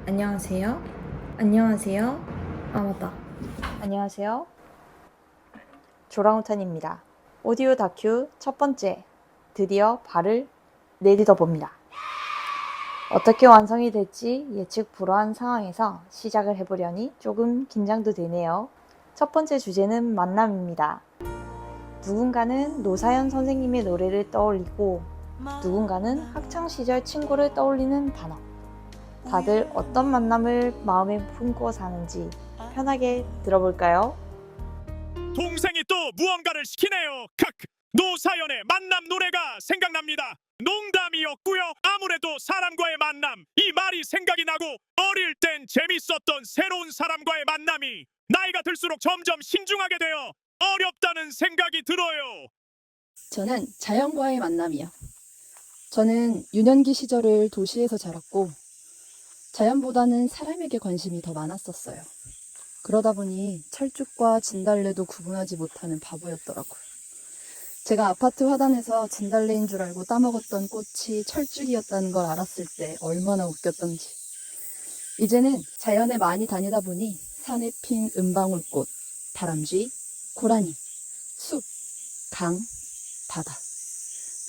안녕하세요. 안녕하세요. 아, 맞다. 안녕하세요. 조랑우탄입니다. 오디오 다큐 첫 번째. 드디어 발을 내딛어 봅니다. 어떻게 완성이 될지 예측 불허한 상황에서 시작을 해보려니 조금 긴장도 되네요. 첫 번째 주제는 만남입니다. 누군가는 노사연 선생님의 노래를 떠올리고 누군가는 학창시절 친구를 떠올리는 단어. 다들 어떤 만남을 마음에 품고 사는지 편하게 들어볼까요? 동생이 또 무언가를 시키네요. 노사연의 만남 노래가 생각납니다. 농담이었고요. 아무래도 사람과의 만남, 이 말이 생각이 나고 어릴 땐 재밌었던 새로운 사람과의 만남이 나이가 들수록 점점 신중하게 되어 어렵다는 생각이 들어요. 저는 자연과의 만남이요. 저는 유년기 시절을 도시에서 자랐고 자연보다는 사람에게 관심이 더 많았었어요. 그러다 보니 철쭉과 진달래도 구분하지 못하는 바보였더라고요. 제가 아파트 화단에서 진달래인 줄 알고 따먹었던 꽃이 철쭉이었다는 걸 알았을 때 얼마나 웃겼던지. 이제는 자연에 많이 다니다 보니 산에 핀 은방울꽃, 다람쥐, 고라니, 숲, 강, 바다.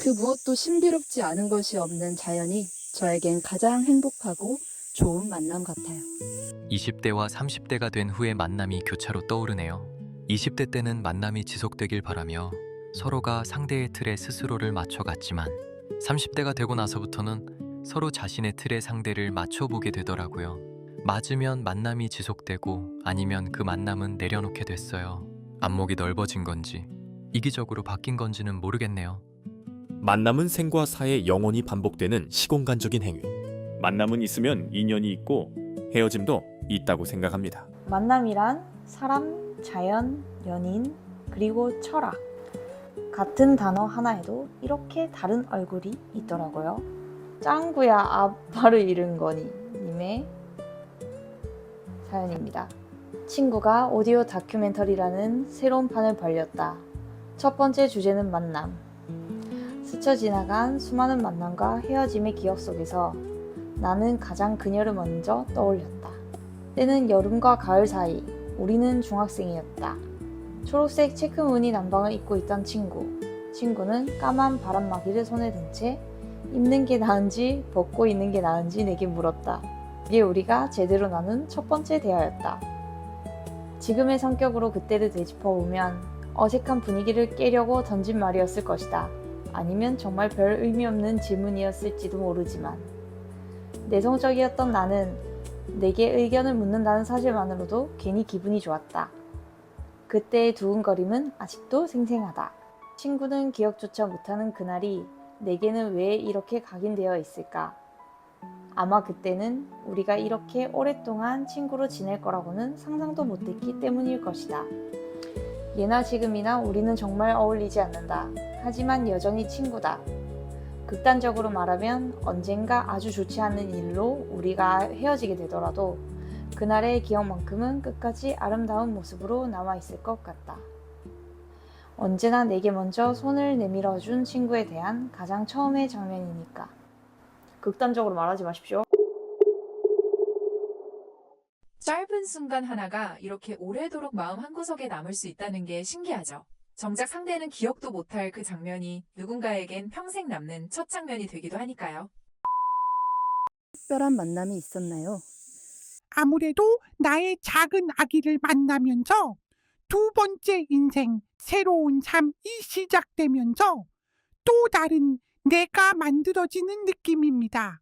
그 무엇도 신비롭지 않은 것이 없는 자연이 저에겐 가장 행복하고 좋은 만남 같아요. 20대와 30대가 된 후의 만남이 교차로 떠오르네요. 20대 때는 만남이 지속되길 바라며 서로가 상대의 틀에 스스로를 맞춰갔지만 30대가 되고 나서부터는 서로 자신의 틀에 상대를 맞춰보게 되더라고요. 맞으면 만남이 지속되고 아니면 그 만남은 내려놓게 됐어요. 안목이 넓어진 건지 이기적으로 바뀐 건지는 모르겠네요. 만남은 생과 사의 영원히 반복되는 시공간적인 행위. 만남은 있으면 인연이 있고 헤어짐도 있다고 생각합니다. 만남이란 사람, 자연, 연인, 그리고 철학. 같은 단어 하나에도 이렇게 다른 얼굴이 있더라고요. 짱구야 아빠를 잃은 거니 님의 사연입니다. 친구가 오디오 다큐멘터리라는 새로운 판을 벌렸다. 첫 번째 주제는 만남. 스쳐 지나간 수많은 만남과 헤어짐의 기억 속에서 나는 가장 그녀를 먼저 떠올렸다. 때는 여름과 가을 사이, 우리는 중학생이었다. 초록색 체크 무늬 남방을 입고 있던 친구는 까만 바람막이를 손에 든 채 입는 게 나은지 벗고 있는 게 나은지 내게 물었다. 이게 우리가 제대로 나눈 첫 번째 대화였다. 지금의 성격으로 그때를 되짚어보면 어색한 분위기를 깨려고 던진 말이었을 것이다. 아니면 정말 별 의미 없는 질문이었을지도 모르지만 내성적이었던 나는 내게 의견을 묻는다는 사실만으로도 괜히 기분이 좋았다. 그때의 두근거림은 아직도 생생하다. 친구는 기억조차 못하는 그날이 내게는 왜 이렇게 각인되어 있을까? 아마 그때는 우리가 이렇게 오랫동안 친구로 지낼 거라고는 상상도 못했기 때문일 것이다. 예나 지금이나 우리는 정말 어울리지 않는다. 하지만 여전히 친구다. 극단적으로 말하면 언젠가 아주 좋지 않은 일로 우리가 헤어지게 되더라도 그날의 기억만큼은 끝까지 아름다운 모습으로 남아있을 것 같다. 언제나 내게 먼저 손을 내밀어준 친구에 대한 가장 처음의 장면이니까. 극단적으로 말하지 마십시오. 짧은 순간 하나가 이렇게 오래도록 마음 한구석에 남을 수 있다는 게 신기하죠. 정작 상대는 기억도 못할 그 장면이 누군가에겐 평생 남는 첫 장면이 되기도 하니까요. 특별한 만남이 있었나요? 아무래도 나의 작은 아기를 만나면서 두 번째 인생, 새로운 삶이 시작되면서 또 다른 내가 만들어지는 느낌입니다.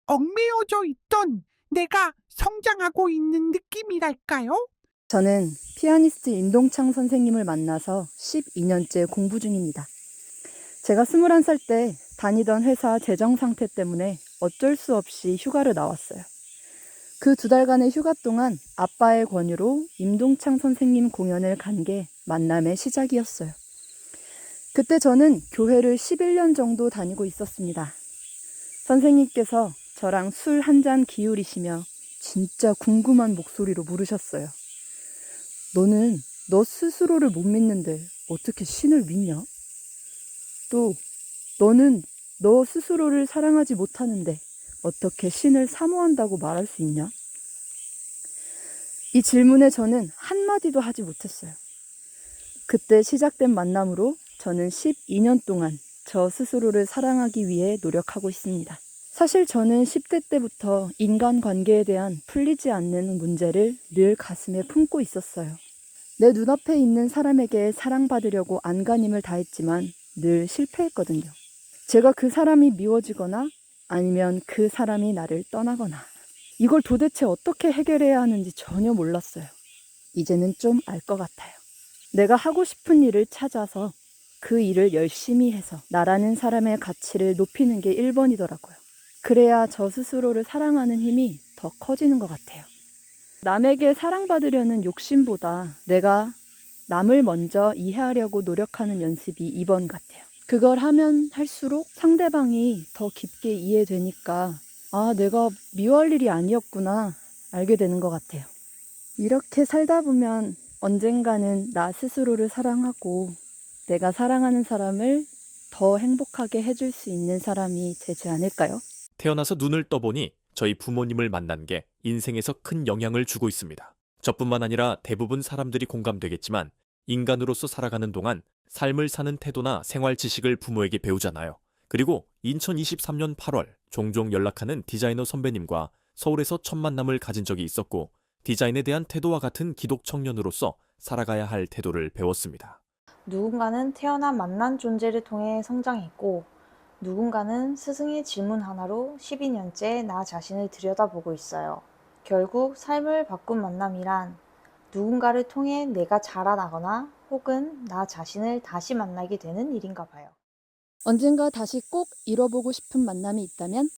얽매여져 있던 내가 성장하고 있는 느낌이랄까요? 저는 피아니스트 임동창 선생님을 만나서 12년째 공부 중입니다. 제가 21살 때 다니던 회사 재정 상태 때문에 어쩔 수 없이 휴가를 나왔어요. 그 2달간의 휴가 동안 아빠의 권유로 임동창 선생님 공연을 간 게 만남의 시작이었어요. 그때 저는 교회를 11년 정도 다니고 있었습니다. 선생님께서 저랑 술 한 잔 기울이시며 진짜 궁금한 목소리로 물으셨어요. 너는 너 스스로를 못 믿는데 어떻게 신을 믿냐? 또 너는 너 스스로를 사랑하지 못하는데 어떻게 신을 사모한다고 말할 수 있냐? 이 질문에 저는 한마디도 하지 못했어요. 그때 시작된 만남으로 저는 12년 동안 저 스스로를 사랑하기 위해 노력하고 있습니다. 사실 저는 10대 때부터 인간관계에 대한 풀리지 않는 문제를 늘 가슴에 품고 있었어요. 내 눈앞에 있는 사람에게 사랑받으려고 안간힘을 다했지만 늘 실패했거든요. 제가 그 사람이 미워지거나 아니면 그 사람이 나를 떠나거나 이걸 도대체 어떻게 해결해야 하는지 전혀 몰랐어요. 이제는 좀 알 것 같아요. 내가 하고 싶은 일을 찾아서 그 일을 열심히 해서 나라는 사람의 가치를 높이는 게 1번이더라고요. 그래야 저 스스로를 사랑하는 힘이 더 커지는 것 같아요. 남에게 사랑받으려는 욕심보다 내가 남을 먼저 이해하려고 노력하는 연습이 2번 같아요. 그걸 하면 할수록 상대방이 더 깊게 이해되니까 아, 내가 미워할 일이 아니었구나 알게 되는 것 같아요. 이렇게 살다 보면 언젠가는 나 스스로를 사랑하고 내가 사랑하는 사람을 더 행복하게 해줄 수 있는 사람이 되지 않을까요? 태어나서 눈을 떠보니 저희 부모님을 만난 게 인생에서 큰 영향을 주고 있습니다. 저뿐만 아니라 대부분 사람들이 공감되겠지만 인간으로서 살아가는 동안 삶을 사는 태도나 생활 지식을 부모에게 배우잖아요. 그리고 2023년 8월 종종 연락하는 디자이너 선배님과 서울에서 첫 만남을 가진 적이 있었고 디자인에 대한 태도와 같은 기독 청년으로서 살아가야 할 태도를 배웠습니다. 누군가는 태어나 만난 존재를 통해 성장했고 누군가는 스승의 질문 하나로 12년째 나 자신을 들여다보고 있어요. 결국 삶을 바꾼 만남이란 누군가를 통해 내가 자라나거나 혹은 나 자신을 다시 만나게 되는 일인가 봐요. 언젠가 다시 꼭 이뤄보고 싶은 만남이 있다면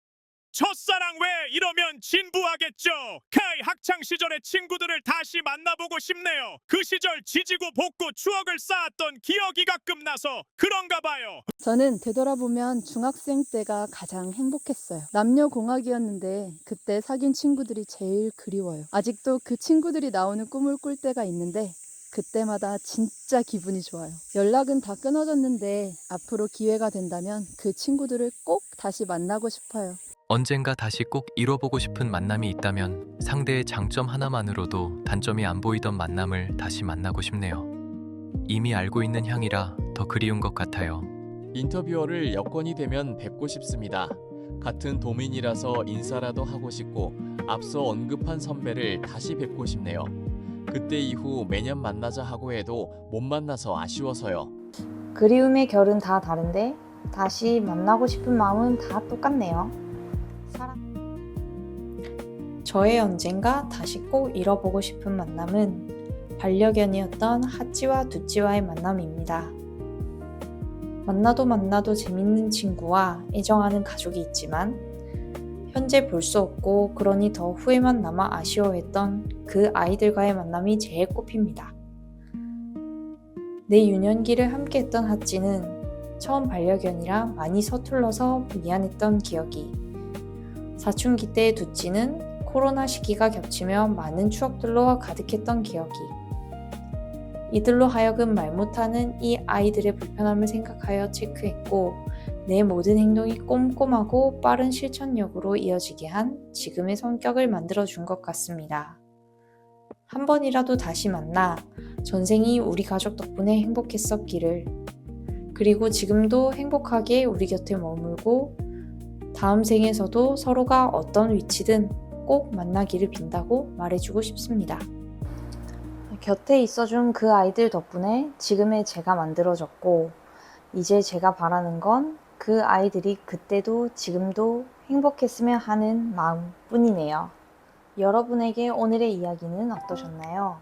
첫사랑 왜 이러면 진부하겠죠. 카이 학창시절의 친구들을 다시 만나보고 싶네요. 그 시절 지지고 볶고 추억을 쌓았던 기억이 가끔 나서 그런가 봐요. 저는 되돌아보면 중학생 때가 가장 행복했어요. 남녀공학이었는데 그때 사귄 친구들이 제일 그리워요. 아직도 그 친구들이 나오는 꿈을 꿀 때가 있는데 그때마다 진짜 기분이 좋아요. 연락은 다 끊어졌는데 앞으로 기회가 된다면 그 친구들을 꼭 다시 만나고 싶어요. 언젠가 다시 꼭 이뤄보고 싶은 만남이 있다면 상대의 장점 하나만으로도 단점이 안 보이던 만남을 다시 만나고 싶네요. 이미 알고 있는 향이라 더 그리운 것 같아요. 인터뷰어를 여건이 되면 뵙고 싶습니다. 같은 도민이라서 인사라도 하고 싶고 앞서 언급한 선배를 다시 뵙고 싶네요. 그때 이후 매년 만나자 하고 해도 못 만나서 아쉬워서요. 그리움의 결은 다 다른데 다시 만나고 싶은 마음은 다 똑같네요. 저의 언젠가 다시 꼭 이뤄보고 싶은 만남은 반려견이었던 하찌와 두찌와의 만남입니다. 만나도 재밌는 친구와 애정하는 가족이 있지만 현재 볼 수 없고 그러니 더 후회만 남아 아쉬워했던 그 아이들과의 만남이 제일 꼽힙니다. 내 유년기를 함께했던 하찌는 처음 반려견이라 많이 서툴러서 미안했던 기억이, 사춘기 때의 두찌는 코로나 시기가 겹치며 많은 추억들로 가득했던 기억이, 이들로 하여금 말 못하는 이 아이들의 불편함을 생각하여 체크했고 내 모든 행동이 꼼꼼하고 빠른 실천력으로 이어지게 한 지금의 성격을 만들어준 것 같습니다. 한 번이라도 다시 만나 전생이 우리 가족 덕분에 행복했었기를, 그리고 지금도 행복하게 우리 곁에 머물고 다음 생에서도 서로가 어떤 위치든 꼭 만나기를 빈다고 말해주고 싶습니다. 곁에 있어준 그 아이들 덕분에 지금의 제가 만들어졌고 이제 제가 바라는 건 그 아이들이 그때도 지금도 행복했으면 하는 마음뿐이네요. 여러분에게 오늘의 이야기는 어떠셨나요?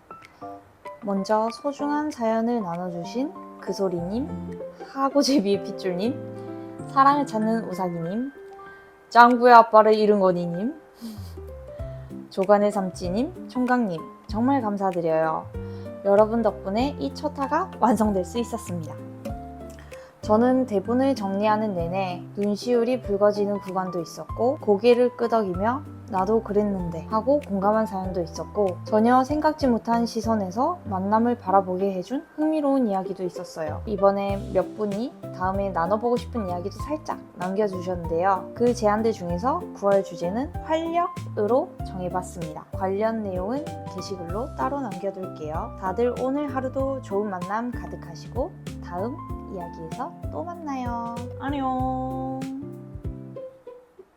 먼저 소중한 사연을 나눠주신 그소리님, 하고제비의 핏줄님, 사랑을 찾는 우사기님, 짱구의 아빠를 잃은 거니님, 조간의 삼찌님, 총각님 정말 감사드려요. 여러분 덕분에 이 첫 화가 완성될 수 있었습니다. 저는 대본을 정리하는 내내 눈시울이 붉어지는 구간도 있었고 고개를 끄덕이며 나도 그랬는데 하고 공감한 사연도 있었고, 전혀 생각지 못한 시선에서 만남을 바라보게 해준 흥미로운 이야기도 있었어요. 이번에 몇 분이 다음에 나눠보고 싶은 이야기도 살짝 남겨주셨는데요. 그 제안들 중에서 9월 주제는 활력으로 정해봤습니다. 관련 내용은 게시글로 따로 남겨둘게요. 다들 오늘 하루도 좋은 만남 가득하시고 다음 이야기에서 또 만나요. 안녕.